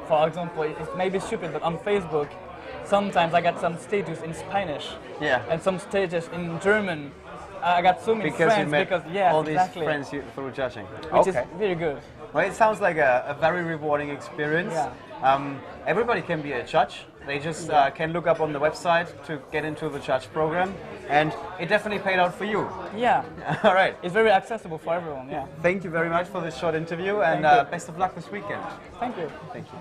For example, it may be stupid, but on Facebook, sometimes I get some status in Spanish, and some status in German. I got so many because friends you met because all these friends through judging. Which is very good. Well, it sounds like a very rewarding experience. Everybody can be a judge. They just can look up on the website to get into the judge program, and it definitely paid out for you. Yeah. All right. It's very accessible for everyone. Yeah. Thank you very much for this short interview, and best of luck this weekend. Thank you. Thank you.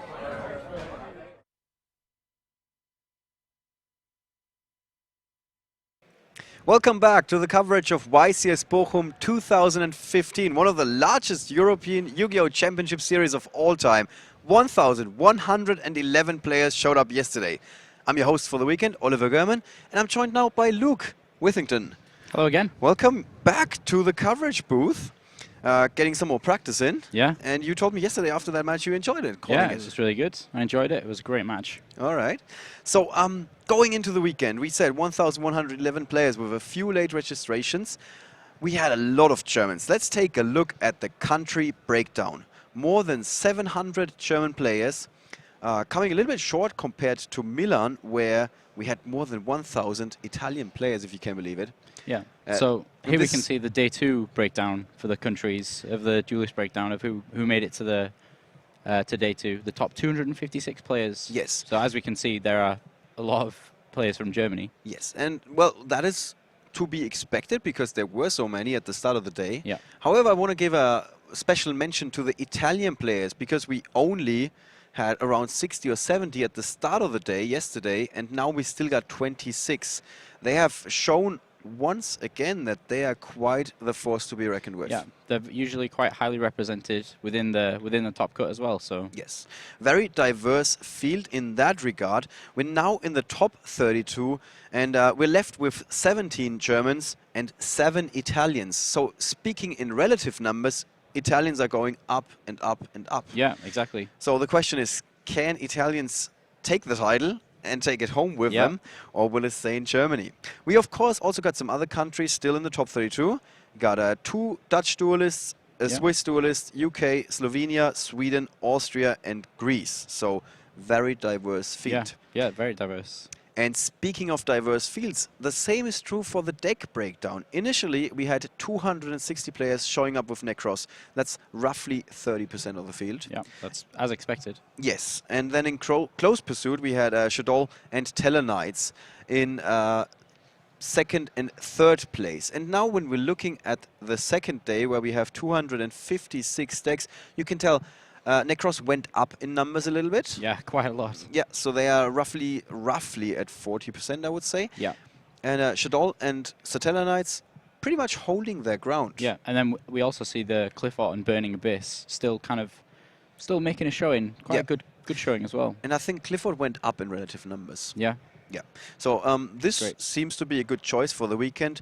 Welcome back to the coverage of YCS Bochum 2015, one of the largest European Yu-Gi-Oh! Championship series of all time. 1,111 players showed up yesterday. I'm your host for the weekend, Oliver German, and I'm joined now by Luke Withington. Hello again. Welcome back to the coverage booth. Getting some more practice in. Yeah. And you told me yesterday after that match you enjoyed it. Yeah, it was really good. I enjoyed it. It was a great match. All right. So going into the weekend, we said 1,111 players with a few late registrations. We had a lot of Germans. Let's take a look at the country breakdown. More than 700 German players, coming a little bit short compared to Milan, where we had more than 1,000 Italian players, if you can believe it. Yeah. So here we can see the day 2 breakdown for the countries of the duelist breakdown of who made it to the to day 2. The top 256 players. Yes. So as we can see, there are a lot of players from Germany. Yes, and well, that is to be expected because there were so many at the start of the day. Yeah. However, I want to give a special mention to the Italian players because we only had around 60 or 70 at the start of the day yesterday, and now we still got 26. They have shown once again that they are quite the force to be reckoned with. Yeah, they're usually quite highly represented within the top cut as well. So yes, very diverse field in that regard. We're now in the top 32, and we're left with 17 Germans and 7 Italians. So speaking in relative numbers, Italians are going up and up and up. Yeah, exactly. So the question is, can Italians take the title and take it home with them, or will it stay in Germany? We, of course, also got some other countries still in the top 32. Got 2 Dutch duelists, a Swiss duelist, UK, Slovenia, Sweden, Austria, and Greece. So very diverse field. Yeah, very diverse. And speaking of diverse fields, the same is true for the deck breakdown. Initially, we had 260 players showing up with Nekroz. That's roughly 30% of the field. Yeah, that's as expected. Yes, and then in close pursuit, we had Shadol and Tellarknights in second and third place. And now when we're looking at the second day, where we have 256 decks, you can tell Nekroz went up in numbers a little bit. Yeah, quite a lot. Yeah, so they are roughly at 40%, I would say. Yeah. And Shadol and Tellarknights pretty much holding their ground. Yeah, and then we also see the Clifford and Burning Abyss still making a showing. Quite a good showing as well. And I think Clifford went up in relative numbers. Yeah. Yeah. So this seems to be a good choice for the weekend.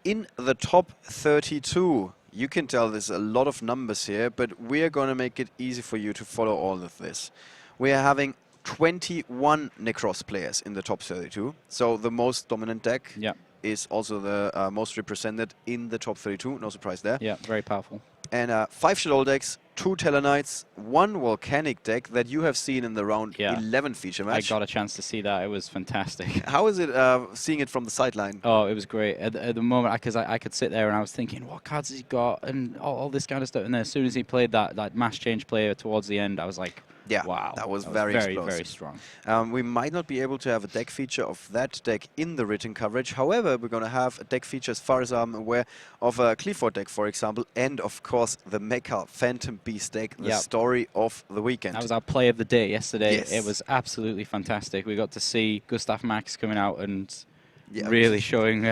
In the top 32, you can tell there's a lot of numbers here, but we're going to make it easy for you to follow all of this. We are having 21 Nekroz players in the top 32. So the most dominant deck is also the most represented in the top 32. No surprise there. Yeah, very powerful. And 5 Shadol decks, 2 Tellarknights, 1 Volcanic deck that you have seen in the round 11 feature match. I got a chance to see that. It was fantastic. How is it seeing it from the sideline? Oh, it was great. At the moment, because I could sit there and I was thinking, what cards has he got? And all this kind of stuff. And then as soon as he played that mass change player towards the end, I was like, wow. That was very explosive. Very strong. We might not be able to have a deck feature of that deck in the written coverage. However, we're going to have a deck feature, as far as I'm aware, of a Clifford deck, for example, and of course the Mecha Phantom Beast deck, the story of the weekend. That was our play of the day yesterday. Yes. It was absolutely fantastic. We got to see Gustav Max coming out and really showing...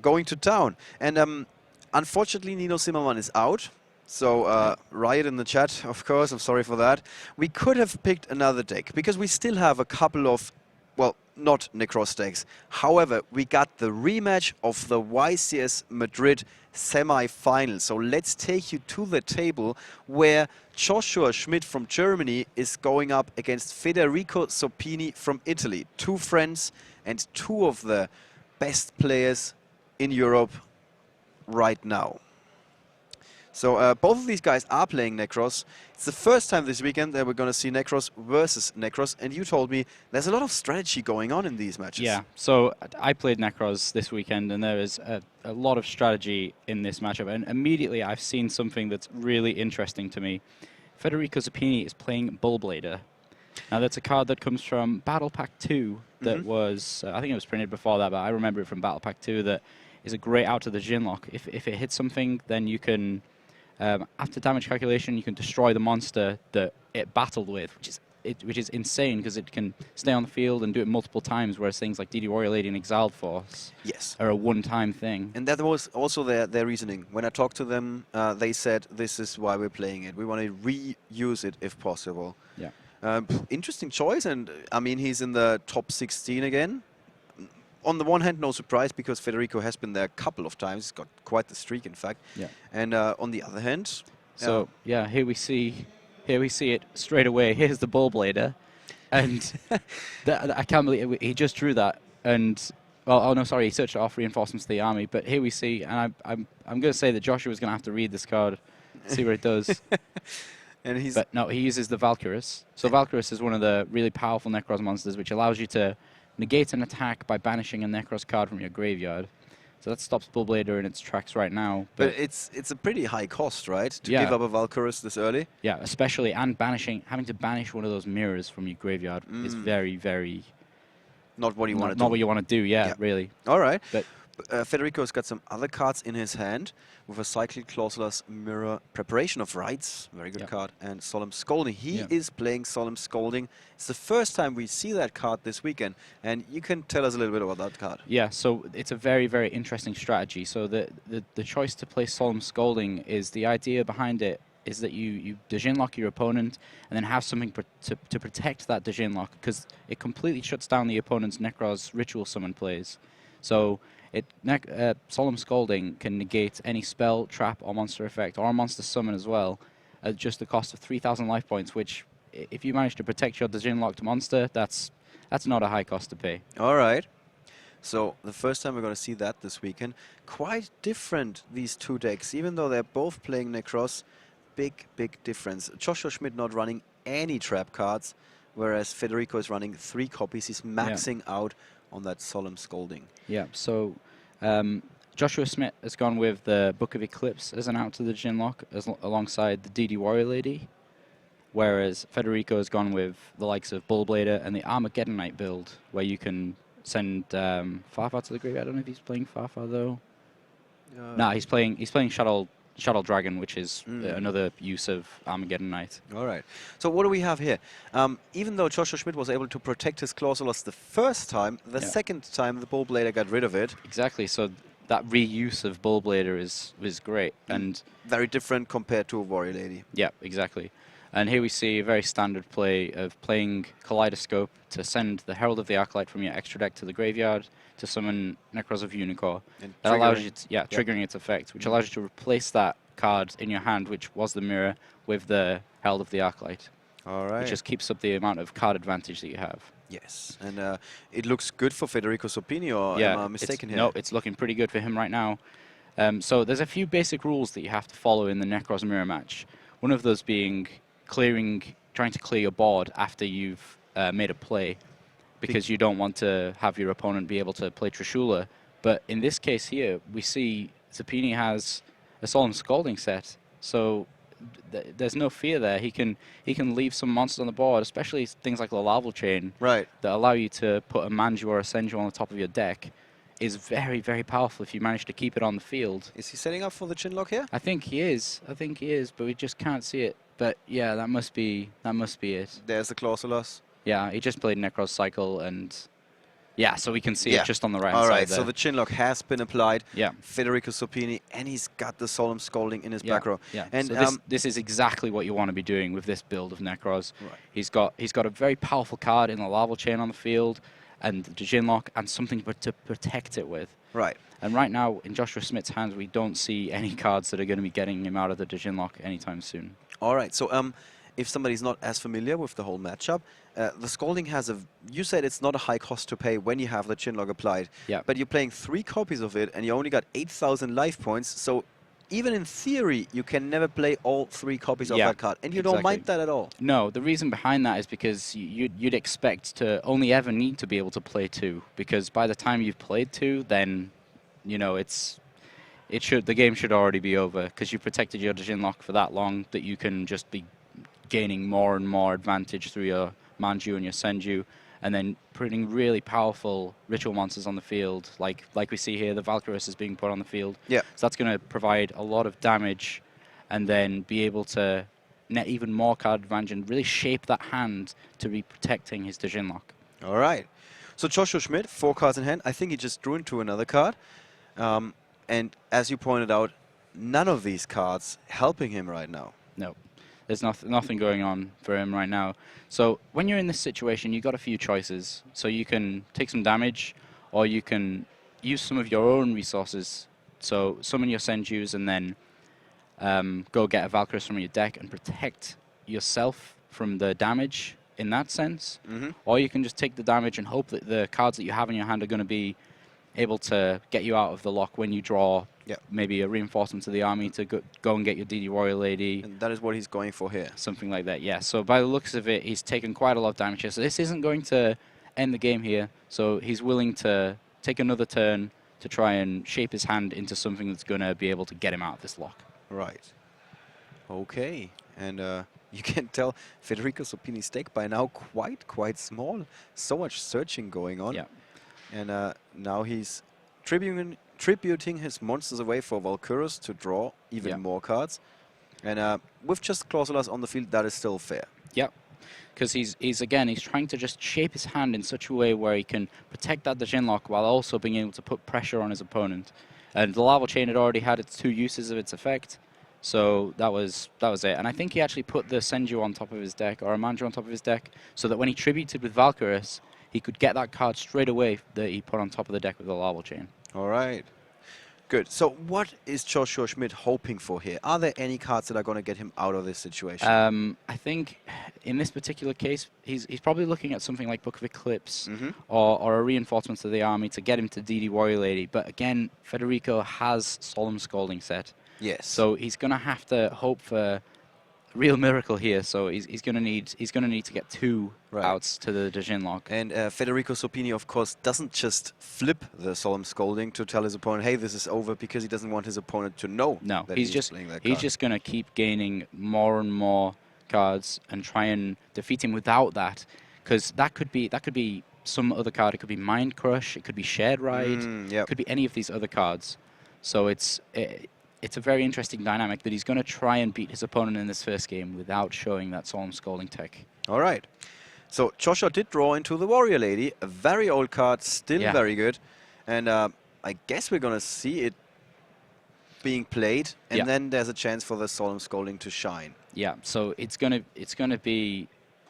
going to town. And unfortunately, Nino Zimmermann is out. So, Riot in the chat, of course, I'm sorry for that. We could have picked another deck, because we still have a couple of, well, not Nekroz decks. However, we got the rematch of the YCS Madrid semi-final. So let's take you to the table where Joshua Schmidt from Germany is going up against Federico Zoppini from Italy. 2 friends and 2 of the best players in Europe right now. So both of these guys are playing Nekroz. It's the first time this weekend that we're going to see Nekroz versus Nekroz, and you told me there's a lot of strategy going on in these matches. Yeah, so I played Nekroz this weekend, and there is a lot of strategy in this matchup, and immediately I've seen something that's really interesting to me. Federico Zoppini is playing Bullblader. Now, that's a card that comes from Battle Pack 2 that was, I think it was printed before that, but I remember it from Battle Pack 2, that is a great out to the Jinlock. If it hits something, then you can, after damage calculation, you can destroy the monster that it battled with, which is insane because it can stay on the field and do it multiple times, whereas things like DD Warrior Lady and Exiled Force are a one-time thing. And that was also their reasoning. When I talked to them, they said this is why we're playing it. We want to reuse it if possible. Yeah. Interesting choice, and I mean, he's in the top 16 again. On the one hand, no surprise, because Federico has been there a couple of times. He's got quite the streak, in fact. Yeah. And on the other hand... So, yeah, here we see it straight away. Here's the Bullblader. And I can't believe he just drew that. And, well, oh no, sorry, he searched off reinforcements to the army. But here we see, and I'm going to say that Joshua's going to have to read this card, see what it does. And but no, he uses the Valkyrus. So Valkyrus is one of the really powerful Nekroz monsters, which allows you to negate an attack by banishing a Nekroz card from your graveyard. So that stops Bullblader in its tracks right now. But it's a pretty high cost, right? To give up a Valkyrus this early? Yeah, especially, and having to banish one of those mirrors from your graveyard is very, very... Not what you want to do. Not what you want to do, yeah, really. All right. But Federico's got some other cards in his hand with a Cyclic Clausulas Mirror, Preparation of Rites, very good card, and Solemn Scolding. He is playing Solemn Scolding. It's the first time we see that card this weekend, and you can tell us a little bit about that card. Yeah, so it's a very, very interesting strategy. So the choice to play Solemn Scolding is, the idea behind it is that you Djinlock your opponent and then have something to protect that Djinlock, because it completely shuts down the opponent's Nekroz Ritual Summon plays. So Solemn Scolding can negate any spell, trap, or monster effect, or monster summon as well, at just the cost of 3,000 life points, which, if you manage to protect your Djinlocked monster, that's not a high cost to pay. All right. So the first time we're going to see that this weekend. Quite different, these two decks, even though they're both playing Nekroz. Big difference. Joshua Schmidt not running any trap cards, whereas Federico is running 3 copies. He's maxing out on that Solemn Scolding. Yeah, so Joshua Schmidt has gone with the Book of Eclipse as an out to the Djinlock, alongside the DD Warrior Lady, whereas Federico has gone with the likes of Bullblader and the Armageddonite build, where you can send Farfar to the graveyard. I don't know if he's playing Farfar, though. Nah, he's playing Shadow Dragon, which is another use of Armageddonite. All right. So what do we have here? Even though Joshua Schmidt was able to protect his Clausulas the first time, the second time the Bullblader got rid of it. Exactly. So that reuse of Bullblader is great, and very different compared to a Warrior Lady. Yeah, exactly. And here we see a very standard play of playing Kaleidoscope to send the Herald of the Arclight from your extra deck to the graveyard to summon Nekroz of Unicorn. That allows you to, triggering its effect, which allows you to replace that card in your hand, which was the mirror, with the Herald of the Arclight. All right. Which just keeps up the amount of card advantage that you have. Yes, and it looks good for Federico Zoppini, or am I mistaken here? No, it's looking pretty good for him right now. So there's a few basic rules that you have to follow in the Nekroz mirror match. One of those being trying to clear your board after you've made a play, because you don't want to have your opponent be able to play Trishula. But in this case here, we see Zoppini has a Solemn Scolding set, so there's no fear there. He can leave some monsters on the board, especially things like the Larval Chain, that allow you to put a Manju or a Senju on the top of your deck. Is very, very powerful if you manage to keep it on the field. Is he setting up for the Chinlock here? I think he is, but we just can't see it. But yeah, that must be it. There's the Clausulas. Yeah, he just played Nekroz Cycle, and yeah, so we can see it just on the right side. All right, there. so the Chinlock has been applied. Yeah. Federico Zoppini, and he's got the Solemn Scolding in his back row. Yeah. And so this is exactly what you want to be doing with this build of Nekroz. Right. He's got a very powerful card in the Larval Chain on the field, and the Djinlock, and something to protect it with. Right. And right now, in Joshua Schmidt's hands, we don't see any cards that are going to be getting him out of the Djinlock anytime soon. All right, so if somebody's not as familiar with the whole matchup, the Scolding has you said it's not a high cost to pay when you have the Chinlock applied. Yeah. But you're playing 3 copies of it, and you only got 8,000 life points, so even in theory, you can never play all 3 copies of that card, and you don't mind that at all. No, the reason behind that is because you'd expect to only ever need to be able to play 2, because by the time you've played 2, then, you know, the game should already be over, because you've protected your Djinlock for that long that you can just be gaining more and more advantage through your Manju and your Senju, and then putting really powerful ritual monsters on the field, like we see here, the Valkyrus is being put on the field. Yeah. So that's going to provide a lot of damage, and then be able to net even more card advantage and really shape that hand to be protecting his Djinlock. All right. So Joshua Schmidt, 4 cards in hand. I think he just drew into another card. And as you pointed out, none of these cards helping him right now. No. There's nothing going on for him right now. So when you're in this situation, you've got a few choices. So you can take some damage, or you can use some of your own resources. So summon your Senjus and then go get a Valkyrus from your deck and protect yourself from the damage in that sense. Or you can just take the damage and hope that the cards that you have in your hand are going to be able to get you out of the lock when you draw maybe a reinforcement to the army to go and get your DD Warrior Lady. And that is what he's going for here. Something like that, yeah. So by the looks of it, he's taken quite a lot of damage here. So this isn't going to end the game here. So he's willing to take another turn to try and shape his hand into something that's going to be able to get him out of this lock. Right. Okay. And you can tell Federico Zoppini's deck by now quite small. So much searching going on. Yeah. And now he's tributing his monsters away for Valkyrus to draw even more cards. And with just Clausulas on the field, that is still fair. Yeah, because he's trying to just shape his hand in such a way where he can protect that Djinlock while also being able to put pressure on his opponent. And the Lava Chain had already had its 2 uses of its effect, so that was it. And I think he actually put the Senju on top of his deck, or a Manju on top of his deck, so that when he tributed with Valkyrus, he could get that card straight away that he put on top of the deck with the Lava Chain. All right. Good. So what is Joshua Schmidt hoping for here? Are there any cards that are going to get him out of this situation? I think in this particular case, he's probably looking at something like Book of Eclipse or a reinforcement to the army to get him to DD Warrior Lady. But again, Federico has Solemn Scolding set. Yes. So he's going to have to hope for real miracle here, so he's going to need to get 2 outs to the Djinlock. And Federico Zoppini, of course, doesn't just flip the Solemn Scolding to tell his opponent, hey, this is over, because he doesn't want his opponent to know. No, that he's just going to keep gaining more and more cards and try and defeat him without that, because that could be some other card. It could be Mind Crush, it could be Shared Ride, it could be any of these other cards. So it's a very interesting dynamic that he's going to try and beat his opponent in this first game without showing that Solemn Scolding tech. All right. So Joshua did draw into the Warrior Lady, a very old card, still very good. And I guess we're going to see it being played, and then there's a chance for the Solemn Scolding to shine. Yeah, so it's going to be,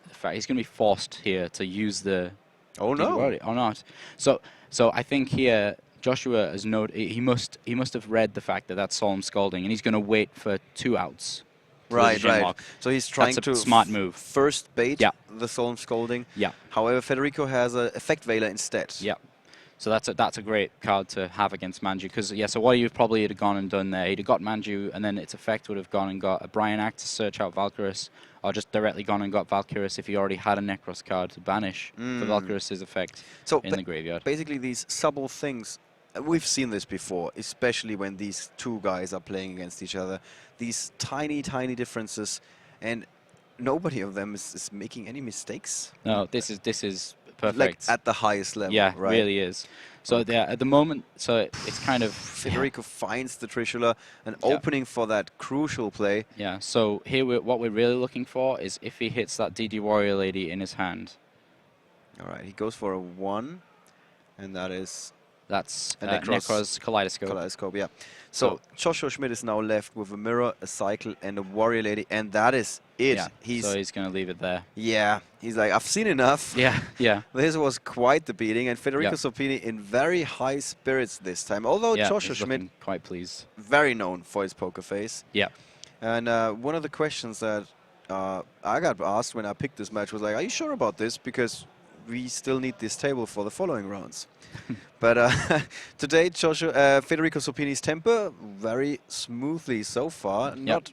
in fact, he's going to be forced here to use the... Oh, no. Or not. So I think here... Joshua has he must have read the fact that that's Solemn Scolding, and he's going to wait for 2 outs. Right. So he's trying to smart move. First bait the Solemn Scolding. Yeah. However, Federico has an Effect Veiler instead. Yeah. So that's a great card to have against Manju, because so what you've probably had gone and done there, he'd have got Manju, and then its effect would have gone and got a Brian Act to search out Valkyrus, or just directly gone and got Valkyrus if he already had a Nekroz card to banish the Valkyrus's effect in the graveyard. Basically, these subtle things. We've seen this before, especially when these 2 guys are playing against each other. These tiny differences, and nobody of them is making any mistakes. No, this is perfect. Like at the highest level, yeah, right? Really is. So at the moment, so it's kind of... Federico finds the Trishula, an opening for that crucial play. Yeah, so here what we're really looking for is if he hits that DD Warrior Lady in his hand. All right, he goes for a 1, and that is... That's Nekroz Kaleidoscope. Kaleidoscope, yeah. So Joshua Schmidt is now left with a Mirror, a Cycle, and a Warrior Lady, and that is it. Yeah, so he's going to leave it there. Yeah, he's like, I've seen enough. Yeah. This was quite the beating, and Federico Zoppini in very high spirits this time. Although Joshua Schmidt, quite pleased, very known for his poker face. Yeah. And one of the questions that I got asked when I picked this match was like, are you sure about this? Because we still need this table for the following rounds. But today, Federico Zoppini's temper very smoothly so far. Not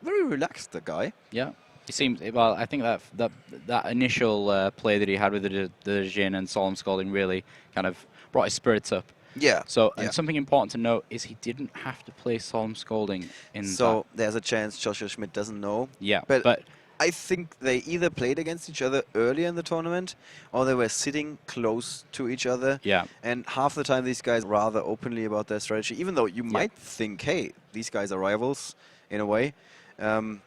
very relaxed, the guy. Yeah. He seems, well, I think that initial play that he had with the Jin and Solemn Scalding really kind of brought his spirits up. Yeah. So, and something important to note is he didn't have to play Solemn Scalding in So there's a chance Joshua Schmidt doesn't know. Yeah. But I think they either played against each other earlier in the tournament or they were sitting close to each other. Yeah. And half the time these guys rather openly about their strategy, even though you might think, hey, these guys are rivals in a way. And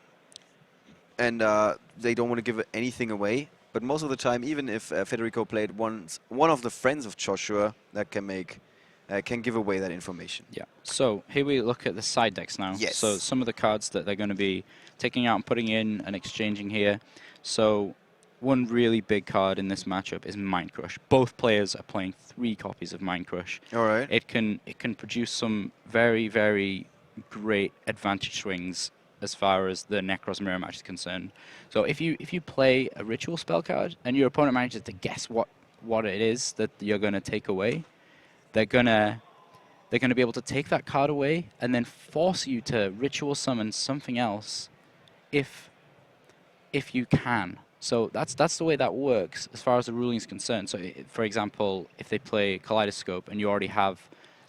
they don't want to give anything away. But most of the time, even if Federico played one of the friends of Joshua, that can give away that information. Yeah. So here we look at the side decks now. Yes. So some of the cards that they're going to be taking out and putting in and exchanging here. So one really big card in this matchup is Mind Crush. Both players are playing 3 copies of Mind Crush. All right. It can produce some very, very great advantage swings as far as the Nekroz mirror match is concerned. So if you play a ritual spell card and your opponent manages to guess what it is that you're going to take away, they're gonna be able to take that card away and then force you to ritual summon something else if you can. So that's the way that works as far as the ruling is concerned. So for example, if they play Kaleidoscope and you already have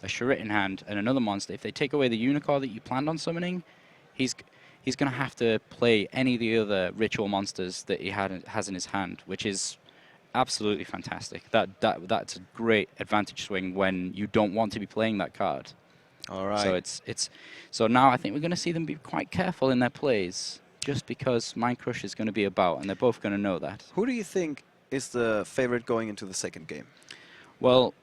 a Chariot in hand and another monster, if they take away the Unicorn that you planned on summoning, he's going to have to play any of the other ritual monsters that he has in his hand, which is absolutely fantastic. That's a great advantage swing when you don't want to be playing that card. All right. So so now I think we're going to see them be quite careful in their plays, just because Mind Crush is going to be about, and they're both going to know that. Who do you think is the favorite going into the second game? Well,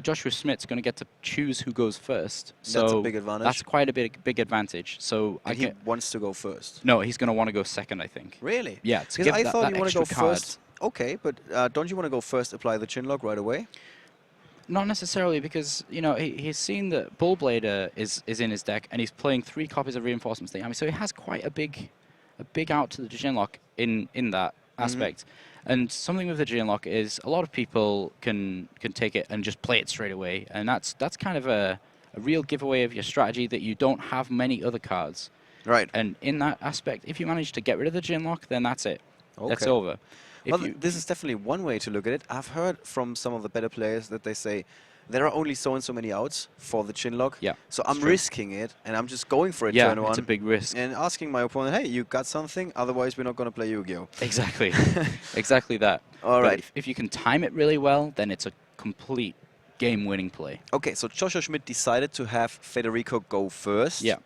Joshua Schmidt's going to get to choose who goes first. So that's a big advantage. That's quite a big advantage. So he wants to go first. No, he's going to want to go second, I think. Really? Yeah. Because I thought you want to go first. Okay, but don't you want to go first? Apply the chinlock right away? Not necessarily, because he's seen that Bullblader is in his deck, and he's playing 3 copies of Reinforcement State. I mean, so he has quite a big out to the chinlock in that aspect. And something with the Genlock is a lot of people can take it and just play it straight away, and that's kind of a real giveaway of your strategy that you don't have many other cards. Right. And in that aspect, if you manage to get rid of the Genlock, then that's it. Okay. That's over. Well, this is definitely one way to look at it. I've heard from some of the better players that they say there are only so and so many outs for the chinlock. Yeah. So I'm risking it, and I'm just going for it turn one. Yeah, it's a big risk. And asking my opponent, hey, you got something? Otherwise, we're not going to play Yu-Gi-Oh! Exactly. Exactly that. All right. If you can time it really well, then it's a complete game-winning play. Okay, so Joshua Schmidt decided to have Federico go first. Yeah.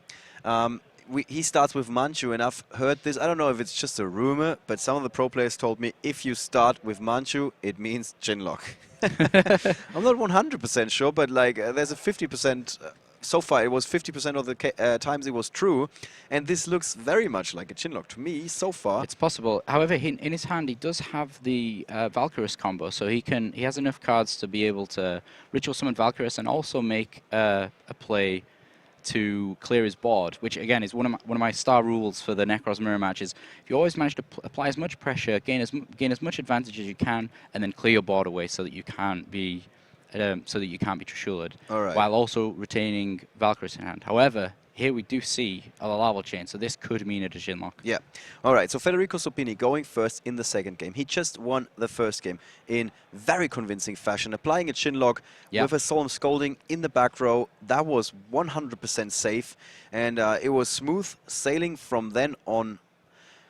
He starts with Manchu, and I've heard this. I don't know if it's just a rumor, but some of the pro players told me if you start with Manchu, it means Genlock. I'm not 100% sure, but like there's a 50%. So far, it was 50% of the times it was true, and this looks very much like a Chinlock to me so far. It's possible. However, in his hand, he does have the Valkyrus combo, so he has enough cards to be able to ritual summon Valkyrus and also make a play to clear his board, which again is one of my star rules for the Nekroz mirror match. Is if you always manage to apply as much pressure, gain as much advantage as you can, and then clear your board away so that you can't be Trishula'd, while also retaining Valkyrus in hand. However, here we do see a Lava Chain, so this could mean a Genlock. Yeah. All right, so Federico Zoppini going first in the second game. He just won the first game in very convincing fashion, applying a Chinlock with a Solemn Scolding in the back row. That was 100% safe, and it was smooth sailing from then on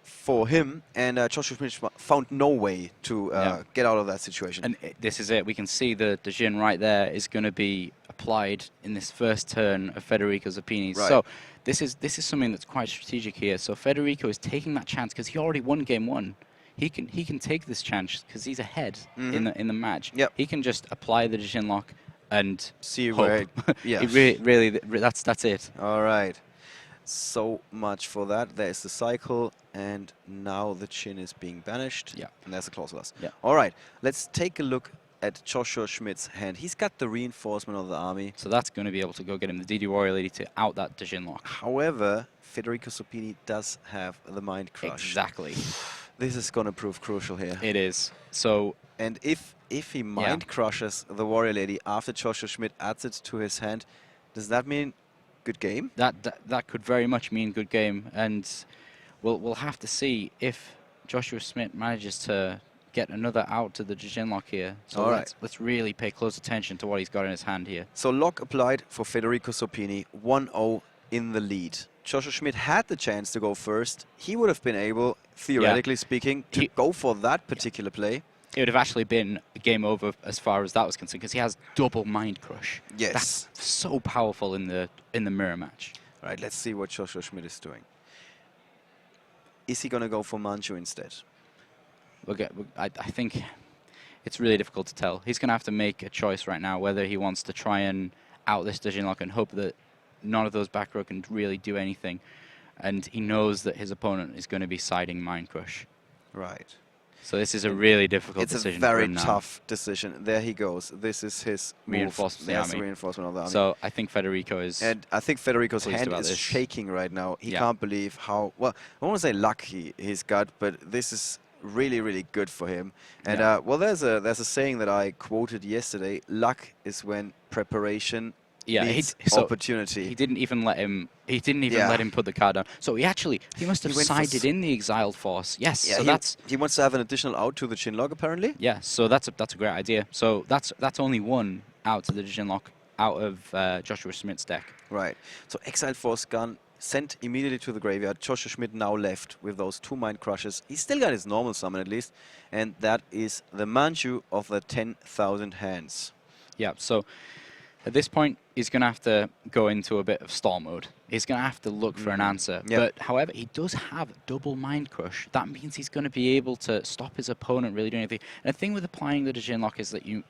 for him, and Joshua Schmidt found no way to get out of that situation. And this is it. We can see the Jin right there is going to be applied in this first turn of Federico Zoppini. Right. So this is something that's quite strategic here. So Federico is taking that chance because he already won game 1. He can take this chance because he's ahead in the match. Yep. He can just apply the Genlock and see hope. where. Really, that's it. All right. So much for that. There's the cycle, and now the Chin is being banished. Yeah. And there's the Clauselus. Yeah. All right. Let's take a look at Joshua Schmidt's hand. He's got the reinforcement of the army. So that's going to be able to go get him the DD Warrior Lady to out that Genlock. However, Federico Zoppini does have the Mind Crush. Exactly. This is going to prove crucial here. It is. So, and if he mind crushes the Warrior Lady after Joshua Schmidt adds it to his hand, does that mean good game? That could very much mean good game, and we'll have to see if Joshua Schmidt manages to get another out to the Jin lock here. So let's really pay close attention to what he's got in his hand here. So lock applied for Federico Zoppini, 1-0 in the lead. Joshua Schmidt had the chance to go first. He would have been able, theoretically speaking, to go for that particular play. It would have actually been a game over as far as that was concerned, because he has double mind crush. Yes. That's so powerful in the mirror match. All right, let's see what Joshua Schmidt is doing. Is he going to go for Manchu instead? I think it's really difficult to tell. He's going to have to make a choice right now whether he wants to try and out this Jin lock and hope that none of those back row can really do anything. And he knows that his opponent is going to be siding mind crush. Right. So this is a really difficult decision. It's a very tough decision. There he goes. This is his reinforcement of the army. Reinforcement of the army. So I think Federico is. And I think Federico's hand is shaking right now. He can't believe how well. I want to say lucky he's got, but this is really, really good for him. And well, there's a saying that I quoted yesterday. Luck is when preparation. Opportunity. He didn't even let him. He didn't even let him put the card down. So he must have sided in the exiled force. Yes. Yeah, so he wants to have an additional out to the Jin lock apparently. Yeah. So that's a great idea. So that's only one out to the Jin lock out of Joshua Schmidt's deck. Right. So exiled force gun sent immediately to the graveyard. Joshua Schmidt now left with those 2 mind crushes. He's still got his normal summon at least, and that is the Manchu of the 10,000 hands. Yeah. So. At this point, he's going to have to go into a bit of stall mode. He's going to have to look for an answer. Yep. But, however, he does have double mind crush. That means he's going to be able to stop his opponent really doing anything. And the thing with applying the Jin lock is that you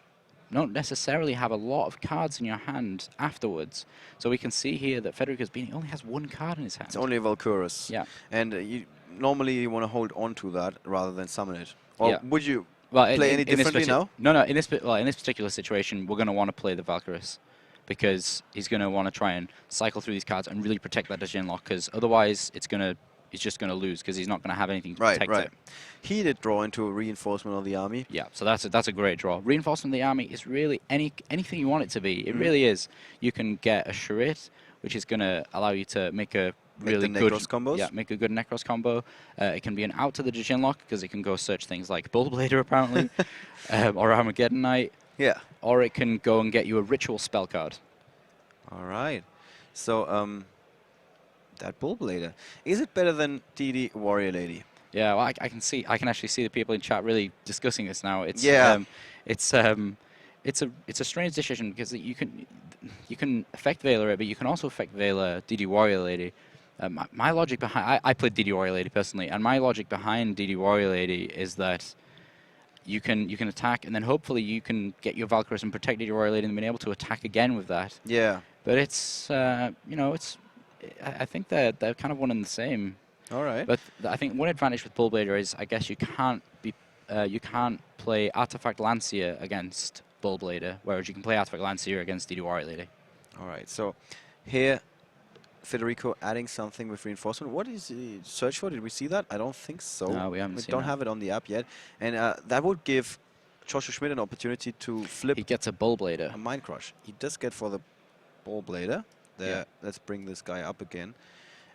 don't necessarily have a lot of cards in your hand afterwards. So we can see here that Federico Zoppini only has 1 card in his hand. It's only a Valkyrus. Yeah. And normally you want to hold on to that rather than summon it. Or would you play any differently now? No. In this particular situation, we're going to want to play the Valkyrus, because he's going to want to try and cycle through these cards and really protect that Jin lock, because otherwise he's just going to lose, because he's not going to have anything to protect it. He did draw into a reinforcement of the army. Yeah, so that's a great draw. Reinforcement of the army is really anything you want it to be. It really is. You can get a Schmidt, which is going to allow you to make a really good Nekroz combos. Yeah, make a good Nekroz combo. It can be an out to the Jin lock, because it can go search things like Bullblader apparently, or Armageddon Knight. Yeah. Or it can go and get you a ritual spell card. All right. So that Bullblader, is it better than DD Warrior Lady? Yeah, well, I can actually see the people in chat really discussing this now. It's it's a strange decision, because you can affect Veiler, but you can also affect Veiler DD Warrior Lady. My logic behind I played DD Warrior Lady personally, and my logic behind DD Warrior Lady is that you can attack, and then hopefully you can get your Valkyrus and protect DD Warrior Lady and be able to attack again with that. Yeah. But it's I think they're kind of one and the same. All right. But I think one advantage with Bullblader is, I guess, you can't play Artifact Lancier against Bullblader, whereas you can play Artifact Lancier against DD Warrior Lady. All right. So here, Federico adding something with reinforcement. What is he search for? Did we see that? I don't think so. No, we haven't seen don't have it on the app yet. And that would give Joshua Schmidt an opportunity to flip. He gets a Bullblader. A Mind Crush. He does get for the Bullblader. There. Yeah. Let's bring this guy up again.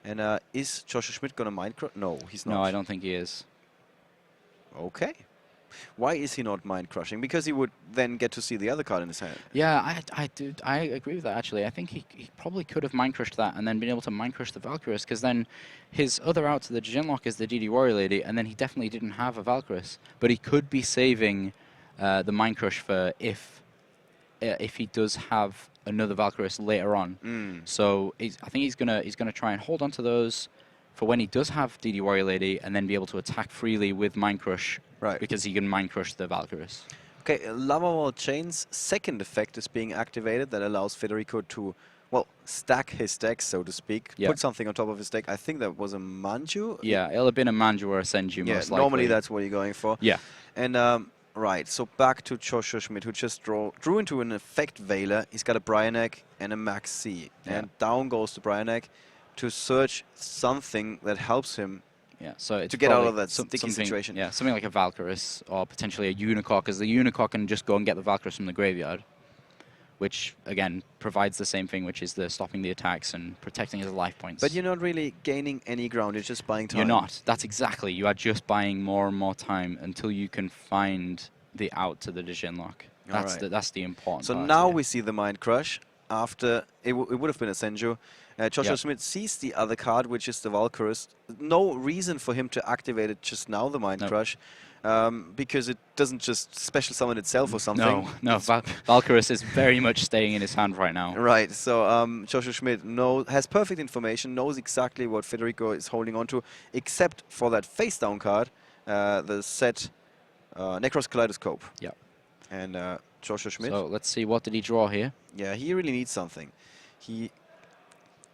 And is Joshua Schmidt going to Mind Crush? No, he's not. No, I don't think he is. Okay. Why is he not mind crushing? Because he would then get to see the other card in his hand. Yeah, I agree with that, actually. I think he probably could have mind crushed that and then been able to mind crush the Valkyrus, because then his other out to the Jin lock is the DD Warrior Lady, and then he definitely didn't have a Valkyrus. But he could be saving the mind crush for if he does have another Valkyrus later on. So I think he's gonna try and hold on to those for when he does have DD Warrior Lady, and then be able to attack freely with Mind Crush, because he can Mind Crush the Valkyrus. Okay, Lava Wall Chain's second effect is being activated that allows Federico to, well, stack his deck, so to speak, put something on top of his deck. I think that was a Manju. Yeah, it'll have been a Manju or a Senju, most likely. Normally that's what you're going for. Yeah. And, right, so back to Joshua Schmidt, who just drew into an effect Veiler. He's got a Bryanek and a Max C. And down goes the Bryanek to search something that helps him Yeah, so it's to get out of that sticky situation. Yeah, something like a Valkyrus or potentially a Unicorn, because the Unicorn can just go and get the Valkyrus from the graveyard, which again provides the same thing, which is the stopping the attacks and protecting his life points. But you're not really gaining any ground, you're just buying time. You're not. That's exactly. You are just buying more and more time until you can find the out to the Dijin lock. That's the important so part. So now we see the Mind Crush. After it would have been a Senju. Joshua Schmidt sees the other card, which is the Valkyrus. No reason for him to activate it just now, the Mind Crush, because it doesn't just special summon itself or something. No, Valkyrus is very much staying in his hand right now. Right, so Joshua Schmidt has perfect information, knows exactly what Federico is holding on to, except for that face-down card, the set Nekroz Kaleidoscope. Yeah. And Joshua Schmidt. So let's see, what did he draw here? Yeah, he really needs something. He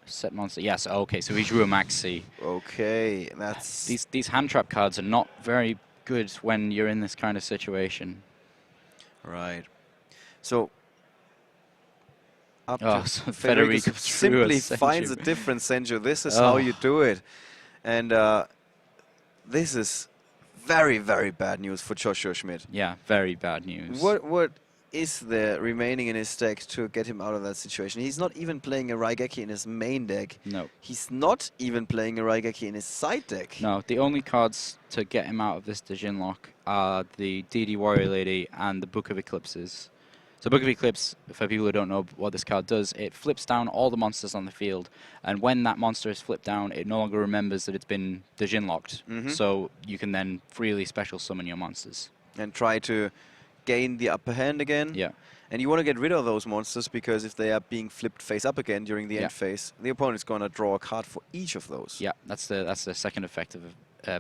set monster. Yes. Okay. So he drew a Maxi. Okay, that's these hand trap cards are not very good when you're in this kind of situation. Right. So so Federico simply finds a different Senju. This is how you do it, and this is very, very bad news for Joshua Schmidt. Yeah, very bad news. What is there remaining in his deck to get him out of that situation? He's not even playing a Raigeki in his main deck. No. He's not even playing a Raigeki in his side deck. No, the only cards to get him out of this Dijin lock are the DD Warrior Lady and the Book of Eclipses. So Book of Eclipse, for people who don't know what this card does, it flips down all the monsters on the field, and when that monster is flipped down, it no longer remembers that it's been Dijin locked. So you can then freely special summon your monsters. And try to gain the upper hand again. Yeah. And you want to get rid of those monsters, because if they are being flipped face up again during the end phase, the opponent is going to draw a card for each of those. Yeah, that's the second effect of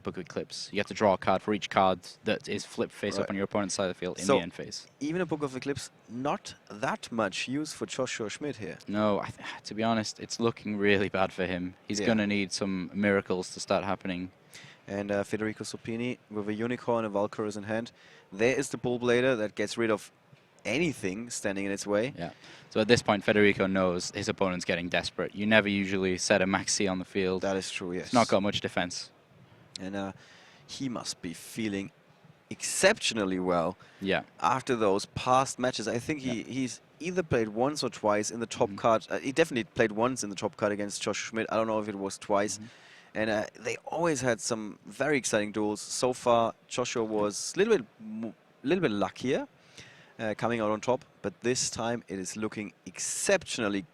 Book of Eclipse. You have to draw a card for each card that is flipped face up on your opponent's side of the field in the end phase. Even a Book of Eclipse, not that much use for Joshua Schmidt here. No, to be honest, it's looking really bad for him. He's going to need some miracles to start happening. And Federico Zoppini with a Unicorn and Valkyrus in hand. There is the Bull Blader that gets rid of anything standing in its way. Yeah. So at this point, Federico knows his opponent's getting desperate. You never usually set a Maxi on the field. That is true, yes. It's not got much defense. And he must be feeling exceptionally well after those past matches. I think he's either played once or twice in the top card. He definitely played once in the top card against Joshua Schmidt. I don't know if it was twice. And they always had some very exciting duels. So far, Joshua was a little bit luckier coming out on top. But this time, it is looking exceptionally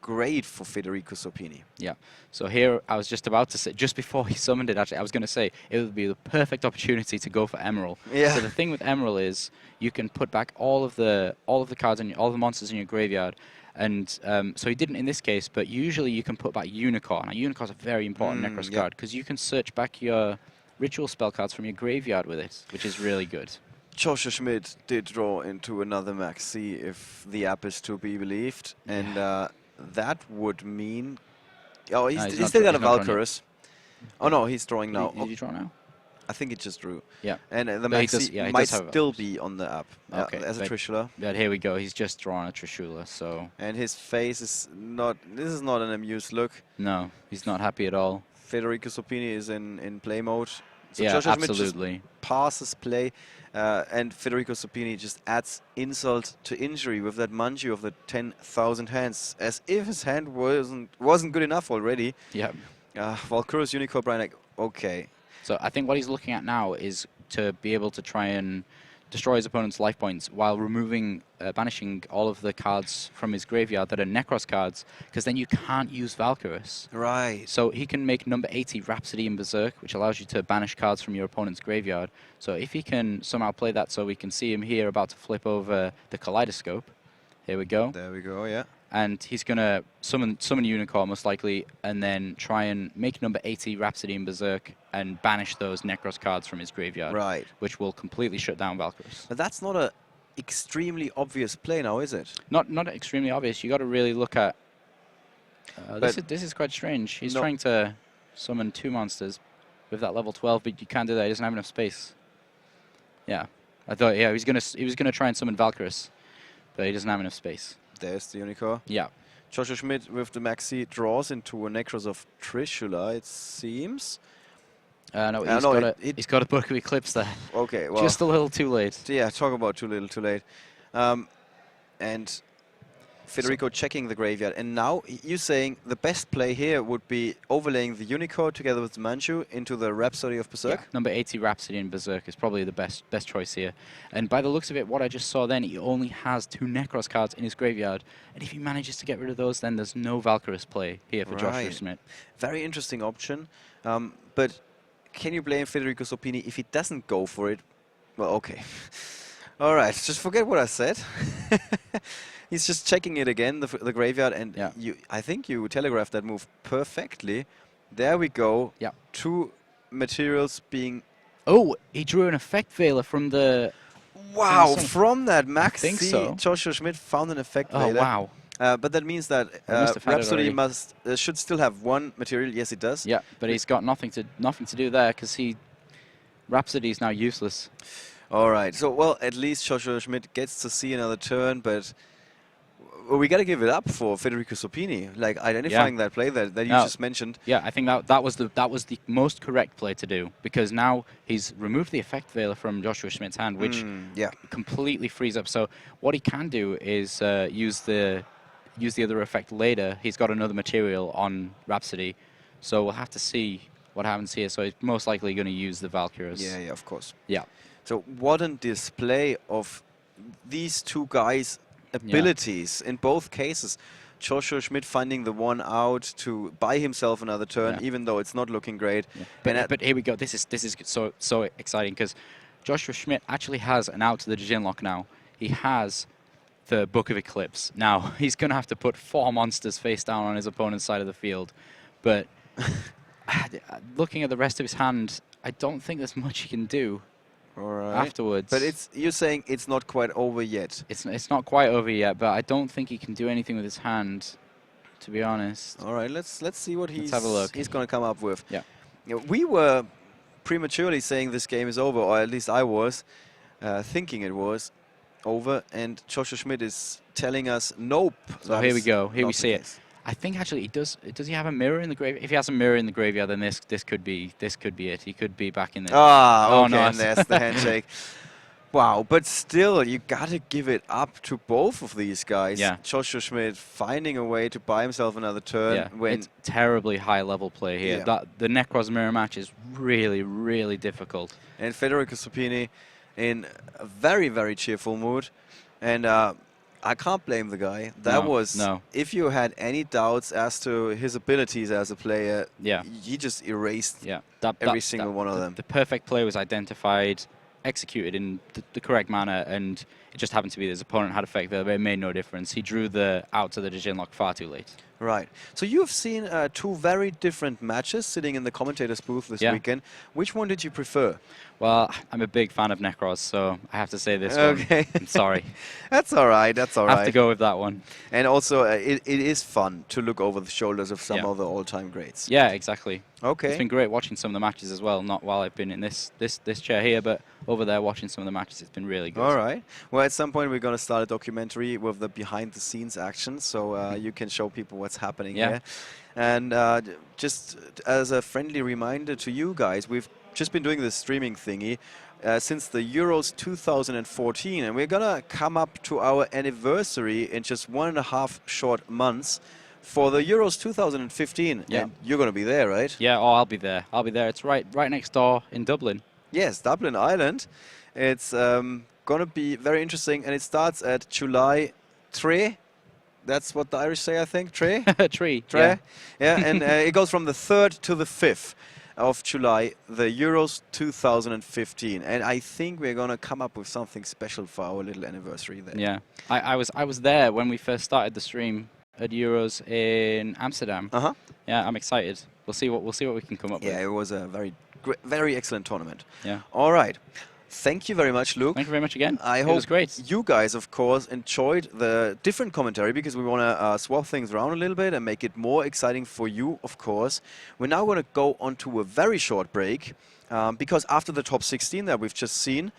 great for Federico Zoppini. Yeah. So here, I was just about to say, just before he summoned it, actually, I was going to say it would be the perfect opportunity to go for Emerald. Yeah. So the thing with Emerald is you can put back all of the cards and all the monsters in your graveyard. And so he didn't in this case, but usually you can put back Unicorn. Now, Unicorn's a very important Nekroz card, because you can search back your ritual spell cards from your graveyard with it, which is really good. Joshua Schmidt did draw into another Maxi, if the app is to be believed. And that would mean... Oh, he's still got a Valkyrus. Oh, no, he's drawing now. Did he draw now? I think it just drew. Yeah. And the Maxi might still be on the app as a Trishula. But here we go. He's just drawn a Trishula, so... And his face is not... This is not an amused look. No, he's not happy at all. Federico Zoppini is in play mode. So yeah, Joshua absolutely. Schmidt just passes play, and Federico Zoppini just adds insult to injury with that Manju of the 10,000 hands, as if his hand wasn't good enough already. Yeah. Valkyrus, Unicorn, Brian, like, okay. So I think what he's looking at now is to be able to try and destroy his opponent's life points while banishing all of the cards from his graveyard that are Nekroz cards, because then you can't use Valkyrus. Right. So he can make number 80 Rhapsody and Berserk, which allows you to banish cards from your opponent's graveyard. So if he can somehow play that, so we can see him here about to flip over the Kaleidoscope. Here we go. There we go, yeah. And he's going to summon Unicorn, most likely, and then try and make number 80 Rhapsody and Berserk and banish those Nekroz cards from his graveyard. Right. Which will completely shut down Valkyrus. But that's not a extremely obvious play now, is it? Not extremely obvious. You got to really look at... this is quite strange. He's trying to summon 2 monsters with that level 12, but you can't do that. He doesn't have enough space. Yeah. I thought, he was gonna try and summon Valkyrus, but he doesn't have enough space. There's the Unicorn. Yeah. Joshua Schmidt with the Maxi draws into a Nekroz of Trishula, it seems. No, he's got a Book of Eclipse there. Okay, well, just a little too late. Yeah, talk about too little, too late. And Federico checking the graveyard, and now you're saying the best play here would be overlaying the Unicode together with the Manchu into the Rhapsody of Berserk? Yeah, number 80 Rhapsody in Berserk is probably the best choice here. And by the looks of it, what I just saw then, he only has 2 Nekroz cards in his graveyard. And if he manages to get rid of those, then there's no Valkyrus play here for Joshua Schmidt. Very interesting option. But can you blame Federico Zoppini if he doesn't go for it? Well, okay. All right, just forget what I said. He's just checking it again, the graveyard, and I think you telegraphed that move perfectly. There we go. Yeah. 2 materials being... Oh, he drew an Effect Veiler from the... Wow, from that Maxi, I think so. Joshua Schmidt found an Effect Veiler. Oh, wow. But that means that Rhapsody should still have 1 material. Yes, it does. Yeah, but he's got nothing to do there because Rhapsody is now useless. All right. So, well, at least Joshua Schmidt gets to see another turn, but we got to give it up for Federico Zoppini, like identifying that play that you just mentioned. Yeah, I think that was the most correct play to do, because now he's removed the Effect Veiler from Joshua Schmidt's hand, which completely frees up. So what he can do is use the other effect later. He's got another material on Rhapsody, so we'll have to see what happens here. So he's most likely going to use the Valkyries. Yeah, of course. Yeah. So what a display of these 2 guys' abilities in both cases. Joshua Schmidt finding the 1 out to buy himself another turn, even though it's not looking great. Yeah. But here we go. This is so exciting, because Joshua Schmidt actually has an out to the Djinlock now. He has the Book of Eclipse. Now, he's going to have to put 4 monsters face down on his opponent's side of the field. But looking at the rest of his hand, I don't think there's much he can do. Afterwards. But you're saying it's not quite over yet. It's not quite over yet, but I don't think he can do anything with his hand, to be honest. All right, let's see what he's going to come up with. Yeah. We were prematurely saying this game is over, or at least I was thinking it was over, and Joshua Schmidt is telling us nope. So here we go. Here we see it. I think actually does he have a mirror in the graveyard? If he has a mirror in the graveyard, then this could be it. He could be back in there. Ah, okay, and there's the handshake. Wow, but still, you gotta give it up to both of these guys. Yeah. Joshua Schmidt finding a way to buy himself another turn. Yeah, it's terribly high level play here. Yeah. The Nekroz mirror match is really, really difficult. And Federico Zoppini in a very, very cheerful mood. And I can't blame the guy. That if you had any doubts as to his abilities as a player, he just erased every single one of them. The perfect play was identified, executed in the correct manner, and it just happened to be that his opponent had effect there, but it made no difference. He drew the out to the Djinlock far too late. Right. So you've seen 2 very different matches sitting in the commentator's booth this weekend. Which one did you prefer? Well, I'm a big fan of Nekroz, so I have to say this one. I'm sorry. That's all right. That's all right. I have to go with that one. And also, it is fun to look over the shoulders of some of the all-time greats. Yeah, exactly. Okay. It's been great watching some of the matches as well. Not while I've been in this chair here, but over there watching some of the matches. It's been really good. All right. Well, at some point we're going to start a documentary with the behind-the-scenes action, so you can show people what's happening here. And just as a friendly reminder to you guys, we've just been doing this streaming thingy since the Euros 2014, and we're gonna come up to our anniversary in just 1.5 short months for the Euros 2015. Yeah. And you're gonna be there, right? Yeah, I'll be there. I'll be there. It's right next door in Dublin. Yes, Dublin Island. It's gonna be very interesting, and it starts at July 3. That's what the Irish say, I think. Tre? Tree. Yeah, and it goes from the 3rd to the 5th of July, the Euros 2015. And I think we're going to come up with something special for our little anniversary there. Yeah. I was there when we first started the stream at Euros in Amsterdam. Uh-huh. Yeah, I'm excited. We'll see what we can come up with. Yeah, it was a very excellent tournament. Yeah. All right. Thank you very much, Luke. Thank you very much again. I hope it was great. You guys, of course, enjoyed the different commentary, because we want to swap things around a little bit and make it more exciting for you, of course. We're now going to go on to a very short break, because after the top 16 that we've just seen,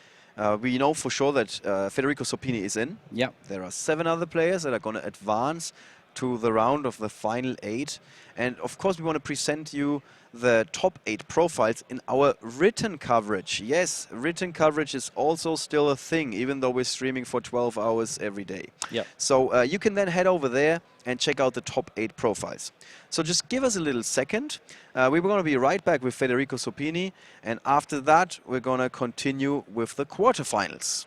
we know for sure that Federico Zoppini is in. Yeah. There are 7 other players that are going to advance to the round of the final 8. And of course, we want to present you the top 8 profiles in our written coverage. Yes, written coverage is also still a thing, even though we're streaming for 12 hours every day. Yep. So you can then head over there and check out the top 8 profiles. So just give us a little second. We're going to be right back with Federico Zoppini, and after that we're going to continue with the quarterfinals.